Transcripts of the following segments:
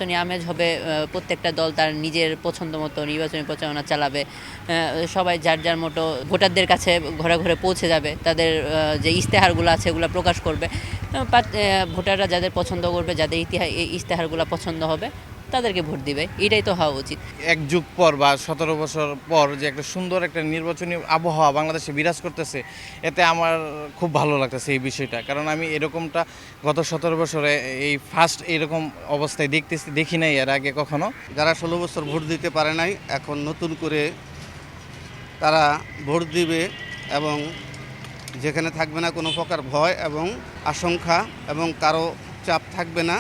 নির্বাচনী আমেজ হবে। প্রত্যেকটা দল তার নিজের পছন্দ মতো নির্বাচনী প্রচারণা চালাবে। সবাই যার যার মতো ভোটারদের কাছে ঘরে ঘরে পৌঁছে যাবে, তাদের যে ইশতেহারগুলো আছে এগুলো প্রকাশ করবে। ভোটাররা যাদের পছন্দ করবে, যাদের ইশতেহারগুলো পছন্দ হবে, তাদেরকে ভোট দিবে। এটাই তো হওয়া উচিত। এক যুগ পর বা 17 বছর পর যে একটা সুন্দর একটা নির্বাচনী আবহাওয়া বাংলাদেশে বিরাজ করতেছে, এতে আমার খুব ভালো লাগতেছে এই বিষয়টা। কারণ আমি এরকমটা গত 17 বছরে এই ফার্স্ট এরকম অবস্থায় দেখি নাই এর আগে কখনো। যারা 16 বছর ভোট দিতে পারে নাই, এখন নতুন করে তারা ভোট দিবে এবং যেখানে থাকবে না কোনো প্রকার ভয় এবং আশঙ্কা এবং কারো চাপ থাকবে না।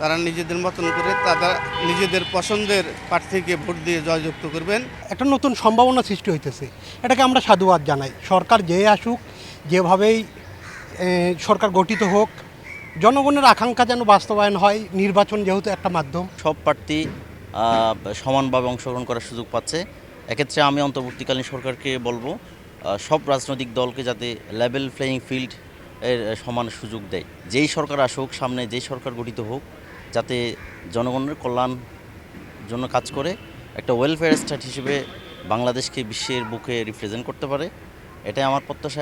তারা নিজেদের মতন করে তারা নিজেদের পছন্দের প্রার্থীকে ভোট দিয়ে জয়যুক্ত করবেন। একটা নতুন সম্ভাবনা সৃষ্টি হইতেছে, এটাকে আমরা সাধুবাদ জানাই। সরকার যে আসুক, যেভাবেই সরকার গঠিত হোক, জনগণের আকাঙ্ক্ষা যেন বাস্তবায়ন হয়। নির্বাচন যেহেতু একটা মাধ্যম, সব প্রার্থী সমানভাবে অংশগ্রহণ করার সুযোগ পাচ্ছে। এক্ষেত্রে আমি অন্তর্বর্তীকালীন সরকারকে বলবো সব রাজনৈতিক দলকে যাতে লেভেল প্লেয়িং ফিল্ড এর সমান সুযোগ দেয়। যেই সরকার আসুক সামনে, যেই সরকার গঠিত হোক, যাতে জনগণের কল্যাণ জন্য কাজ করে একটা ওয়েলফেয়ার স্টেট হিসেবে বাংলাদেশকে বিশ্বের বুকে রিপ্রেজেন্ট করতে পারে, এটাই আমার প্রত্যাশা।